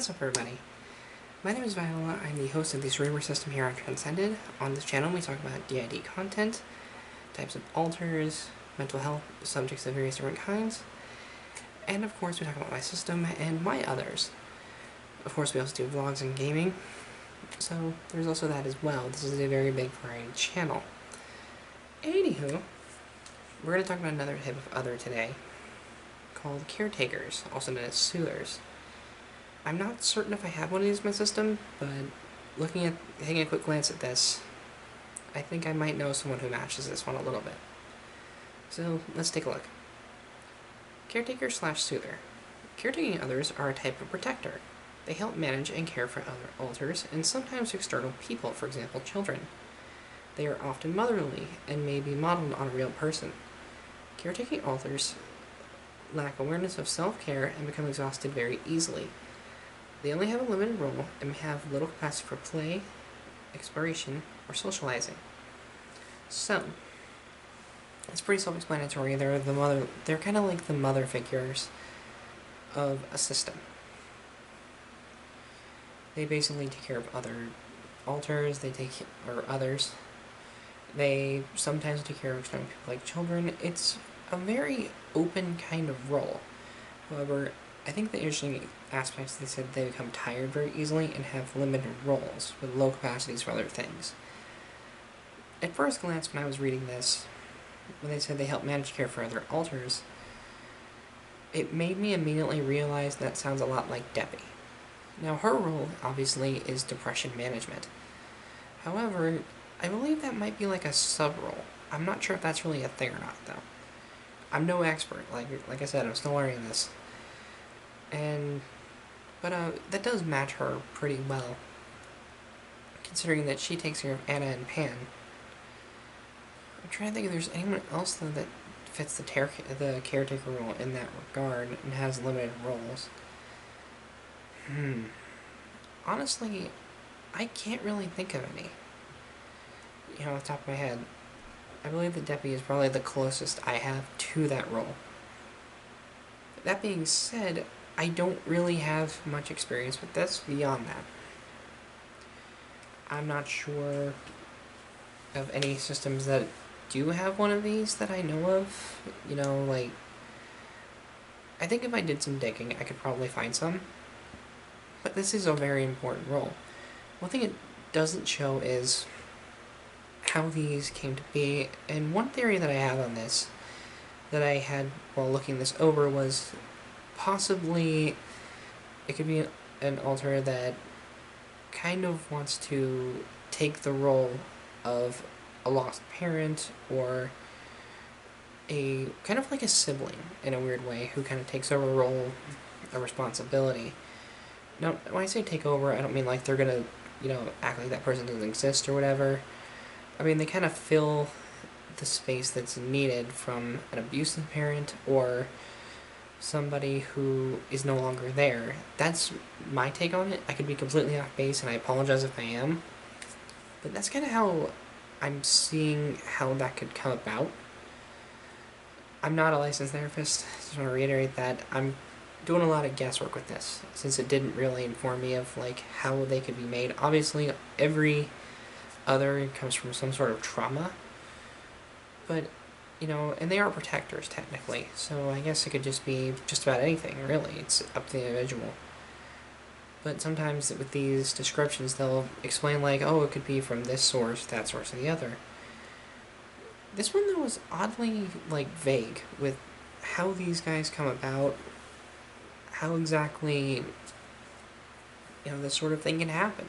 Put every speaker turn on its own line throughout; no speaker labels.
What's up, everybody? My name is Viola. I'm the host of the Streamer System here on TransenDID. On this channel, we talk about DID content, types of alters, mental health, subjects of various different kinds, and of course, we talk about my system and my others. Of course, we also do vlogs and gaming, so there's also that as well. This is a very big variety channel. Anywho, we're going to talk about another type of other today, called Caretakers, also known as Soothers. I'm not certain if I have one of these in my system, but taking a quick glance at this, I think I might know someone who matches this one a little bit. So, let's take a look. Caretaker/Soother. Caretaking others are a type of protector. They help manage and care for other alters, and sometimes external people, for example, children. They are often motherly, and may be modeled on a real person. Caretaking alters lack awareness of self-care and become exhausted very easily. They only have a limited role and have little capacity for play, exploration, or socializing. So, it's pretty self-explanatory. They're kind of like the mother figures of a system. They basically take care of other alters, or others. They sometimes take care of external people like children. It's a very open kind of role. However, I think the interesting aspects, they said they become tired very easily and have limited roles with low capacities for other things. At first glance, when I was reading this, when they said they help manage care for other alters, it made me immediately realize that sounds a lot like Debbie. Now, her role, obviously, is depression management. However, I believe that might be like a sub-role. I'm not sure if that's really a thing or not, though. I'm no expert. Like I said, I'm still learning this. But that does match her pretty well, considering that she takes care of Anna and Pan. I'm trying to think if there's anyone else, though, that fits the caretaker role in that regard and has limited roles. Honestly, I can't really think of any. Off the top of my head. I believe the Debbie is probably the closest I have to that role. That being said, I don't really have much experience with this beyond that. I'm not sure of any systems that do have one of these that I know of. I think if I did some digging, I could probably find some. But this is a very important role. One thing it doesn't show is how these came to be, and one theory that I have on this, that I had while looking this over, was possibly it could be an alter that kind of wants to take the role of a lost parent, or a kind of like a sibling in a weird way, who kind of takes over a role, a responsibility. Now, when I say take over, I don't mean like they're gonna, act like that person doesn't exist or whatever. I mean, they kind of fill the space that's needed from an abusive parent or somebody who is no longer there. That's my take on it. I could be completely off base, and I apologize if I am. But that's kind of how I'm seeing how that could come about. I'm not a licensed therapist. Just want to reiterate that. I'm doing a lot of guesswork with this, since it didn't really inform me of how they could be made. Obviously, every other comes from some sort of trauma, but and they are protectors technically, so I guess it could just be just about anything, really. It's up to the individual. But sometimes with these descriptions, they'll explain oh, it could be from this source, that source, or the other. This one, though, was oddly vague with how these guys come about, how exactly this sort of thing can happen.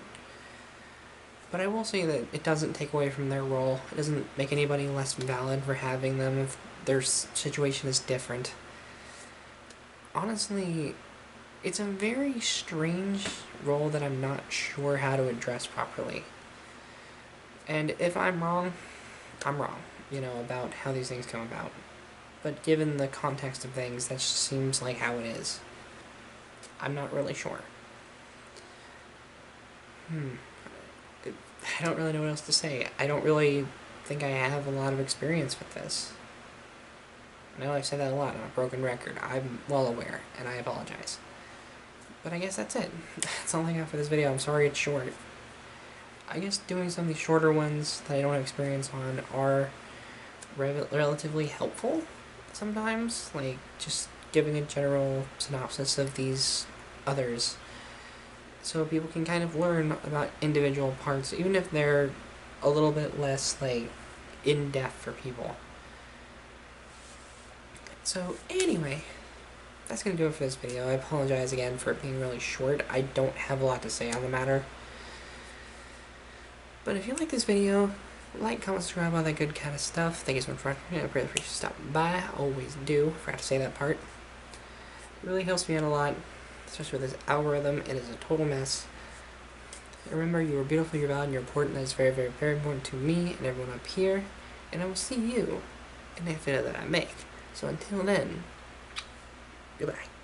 But I will say that it doesn't take away from their role. It doesn't make anybody less valid for having them if their situation is different. Honestly, it's a very strange role that I'm not sure how to address properly. And if I'm wrong, I'm wrong, about how these things come about. But given the context of things, that just seems like how it is. I'm not really sure. I don't really know what else to say. I don't really think I have a lot of experience with this. I know I've said that a lot on a broken record. I'm well aware, and I apologize. But I guess that's it. That's all I got for this video. I'm sorry it's short. I guess doing some of these shorter ones that I don't have experience on are relatively helpful sometimes. Like, just giving a general synopsis of these others, so people can kind of learn about individual parts, even if they're a little bit less, like, in-depth for people. So, anyway, that's going to do it for this video. I apologize again for it being really short. I don't have a lot to say on the matter. But if you like this video, like, comment, subscribe, all that good kind of stuff. Thank you so much for watching. I really appreciate you stopping by. I always do. Forgot to say that part. It really helps me out a lot, especially with this algorithm. It is a total mess. Remember, you are beautiful, you're valued, you're important. That is very, very, very important to me and everyone up here. And I will see you in the next video that I make. So until then, goodbye.